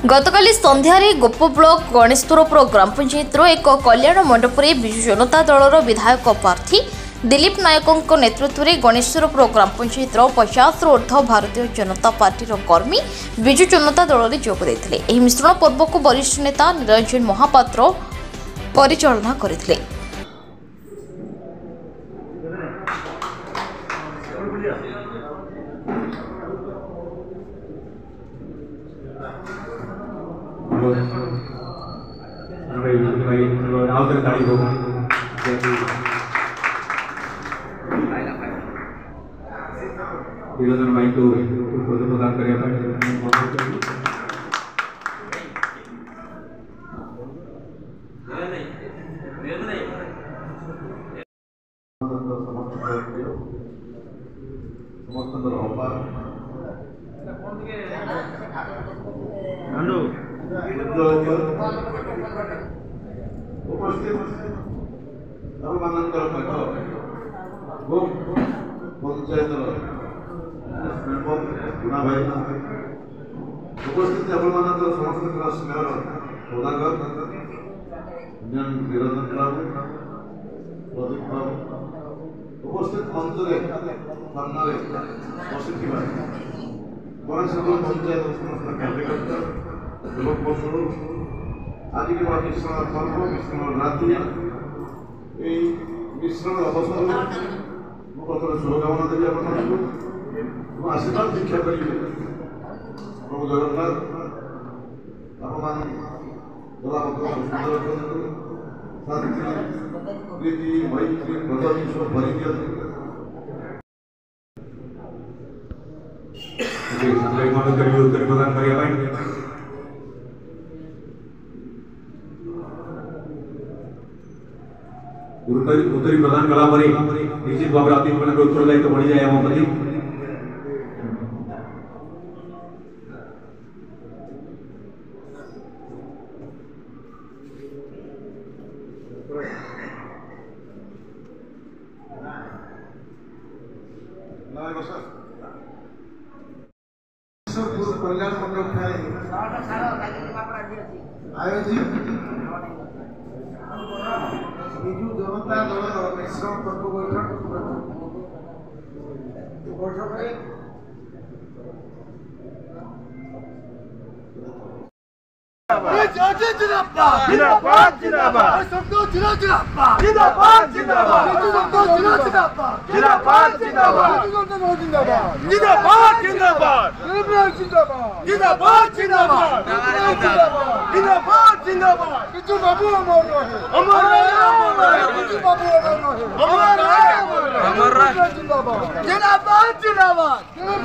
गतकाली संध्यारे गोप block Ganeshpur ग्राम पंचायत एक कल्याण मंडप में विजु जनता दलर विधायक प्रार्थी दिलीप नायकों नेतृत्व में गणेशपुर ग्राम पंचायत 50 ऊर्ध भारतीय जनता पार्टी कर्मी विजु जनता दल में जोग देते। मिश्रण पर्व को वरिष्ठ नेता निरंजन महापात्र परिचालना करते। प्रदान उपस्थित अंचल सामने बसी गणेशपुर पंचायत समस्त कार्यकर्ता युवक बंधु आज के मिश्रण पर्व मिश्रण रात्रि मिश्रण अवसर प्रथम शुभकामना देवी आपको आशीर्वाद दीक्षा करेंगे। प्रभु जगन्नाथ आप सुंदर शांति प्रीति मैत्री प्रदान सब भरी दिखते उत्तर प्रदान करने उत्तरी प्रदान कला निश्चित भाव में उत्तरदायित्व बढ़ी जाए आम प्रति कल्याण मंडप आयोजित विजु जनता दल मिश्रण पर्व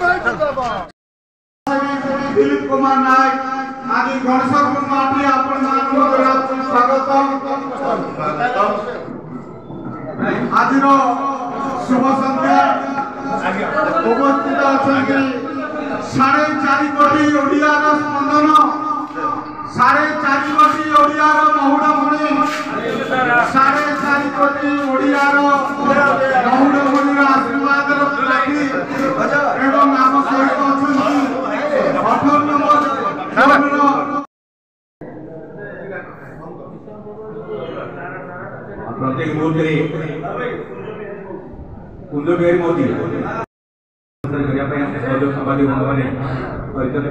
बैठक दिलीप कुमार नायक आज गणेशपुर माटी आपण स्वागत आज शुभ संध्या उपस्थित अच्छा 4.5 कोटी ओडियार स्पंदन 4.5 कोटी ओडियार महुड़मणि 4.5 कोटी ओडियार महुड़मणिर आशीर्वाद राखी एवं आम सहित अच्छा 18 नंबर प्रत्येक मुहूर्त कुंज बिहारी मोदी सामाजिक बंधु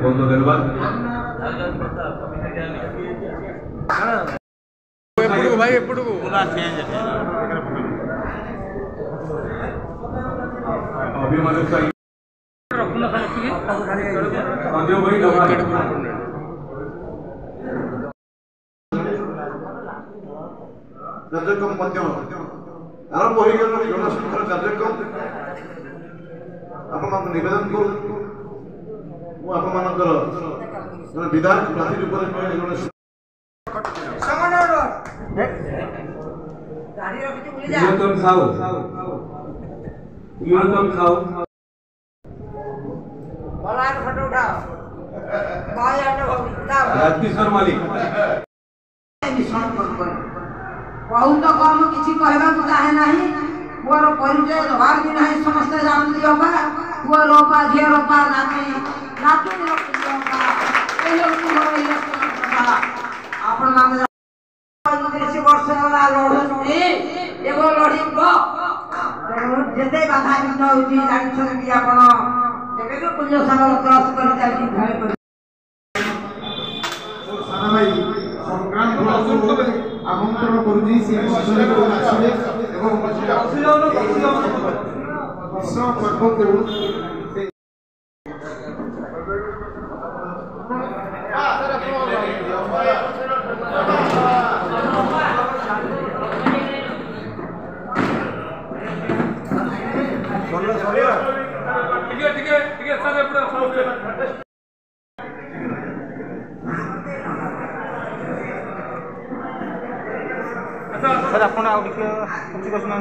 बहुत धन्यवाद भाई अभिमानु कार्यक्रम आरंभ हो गए गणेशपुर कार्यक्रम आप निवेदन कर विधायक प्रार्थी रूप में बहुत कम किसी कहवा चाहे नहीं मोर परिचय दबार भी नहीं समस्त जानती होगा वो रोपा झे रोपा नाती नातुन ଆପଣ ମାନେ 30 ବର୍ଷ ହେଲା ଲଢୁଛନ୍ତି ଏବଂ ଲଢିବ ଯେତେ ବାଧାବିଘ୍ନ ହେଉଛି ଜାଣିଛନ୍ତି ଆପଣ ଯେବେ ବି ପୁଣ୍ୟ ସାଗର କ୍ରସ କରି ଚାଲିଛି ଭୟ କରି ସାନ ଭାଇ ସଂକ୍ରାନ୍ତି ଆମନ୍ତ୍ରଣ କରୁଛି ସେ ଆସିବେ ଏବଂ ବିଶ୍ୱ ପର୍ବକୁ सर आपण आउ टिके कुछ क्वेश्चन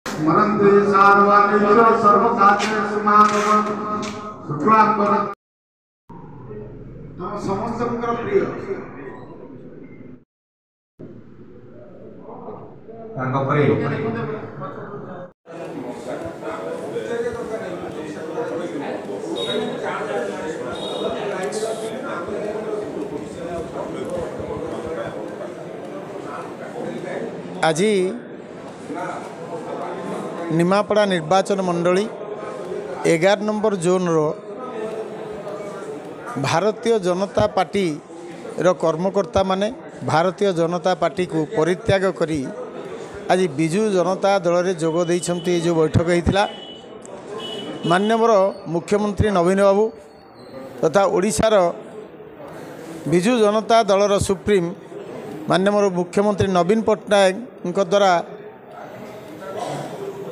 स्मरन्ते सार्वजनिक सर्वकार्य समागम शुक्लांबर हम समस्त प्रिय आज निमापड़ा निर्वाचन मंडली 11 नंबर जोन रो भारतीय जनता पार्टी रो कर्मकर्ता माने भारतीय जनता पार्टी को परित्याग करी आज बिजु जनता दल रे जोग दैछंती जो बैठक होता माननीय मुख्यमंत्री नवीन बाबू तथा ओडिशार बिजु जनता दल रो सुप्रीम माननीय मुख्यमंत्री नवीन पट्टनायक द्वारा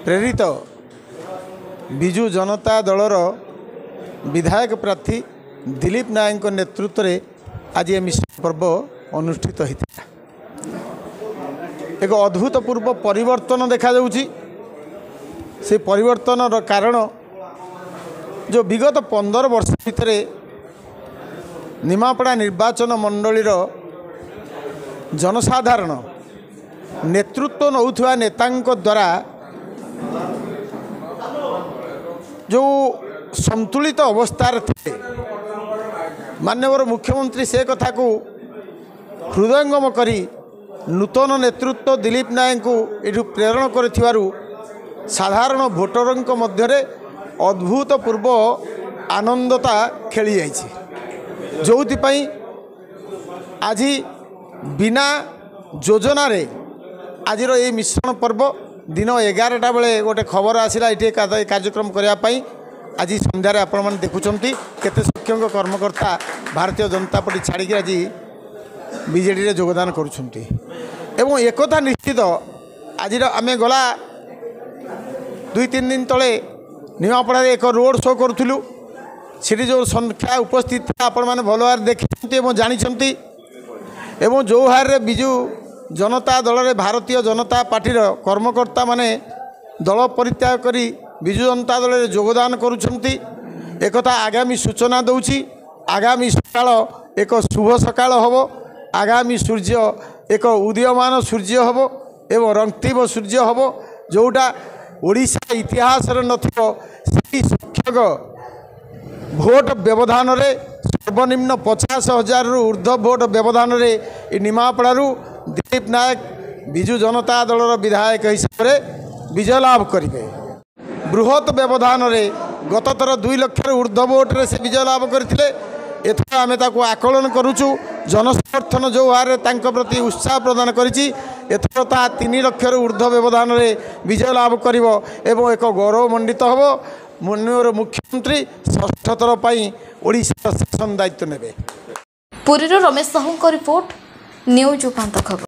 प्रेरित बिजु जनता दलर विधायक प्रार्थी दिलीप नायक नेतृत्व में आज ये मिशन पर्व अनुष्ठित होता एक अभूतपूर्व परिवर्तन देखा जाउछि। से परिवर्तन कारण जो विगत 15 वर्ष भितर निमापड़ा निर्वाचन मंडलीर जनसाधारण नेतृत्व नौथुवा नेतांक द्वारा जो संतुलित अवस्थार थे माननीय मुख्यमंत्री से कथा को हृदयंगम करी नूतन नेतृत्व दिलीप नायक को ये प्रेरण कर साधारण भोटरंक मध्य अद्भुतपूर्व आनंदता खेली जाइए जो आज बिना योजना रे आज ये मिश्रण पर्व दिन 11टा बेले गोटे खबर आसला ये कार्यक्रम करने आज संध्यारे आपण मैंने देखुंत केते संख्यक कर्मकर्ता भारतीय जनता पार्टी छाड़ी आज बीजेडी रे योगदान करुछंती एवं एकता निश्चित आज आम गला 2-3 दिन तले निमापड़ा एक रोड शो करूँ से जो संख्या उपस्थित था आपण मैंने भल भाव देखते जानी एवं जो हार रे बिजु जनता दल रे भारतीय जनता पार्टी कर्मकर्ता माने दल परित्याग करी बिजु जनता दल रे योगदान करुछंती एकथा आगामी सूचना दउछि। आगामी सकाळ एक शुभ सकाळ हबो आगामी सूर्य एक उदीयमान सूर्य हबो एवं रंगतीब सूर्य हबो जोटा ओडिशा इतिहास रे नथिबो सेही संख्यक भोट व्यवधान रे सर्वनिम्न 50,000 रु ऊर्ध्व भोट व्यवधान रे निमापड़ारू दिलीप नायक बिजु जनता दल विधायक हिसाब से विजय लाभ करेंगे। बृहत व्यवधान रे गत थर 2 लाख ऊर्ध्व भोट रे से विजय लाभ करते एथर आम आकलन करुचु जनसमर्थन जो हार प्रति उत्साह प्रदान करिछि एथर ता 3 लाख ऊर्ध्व व्यवधान रे विजय लाभ करिवो एवं एक गौरवमंडित हबो माननीय मुख्यमंत्री 6ठ थर पई ओडिशा शासन दायित्व नेबे। पुरीरो रमेश साहू को रिपोर्ट न्यूज उपांत खबर।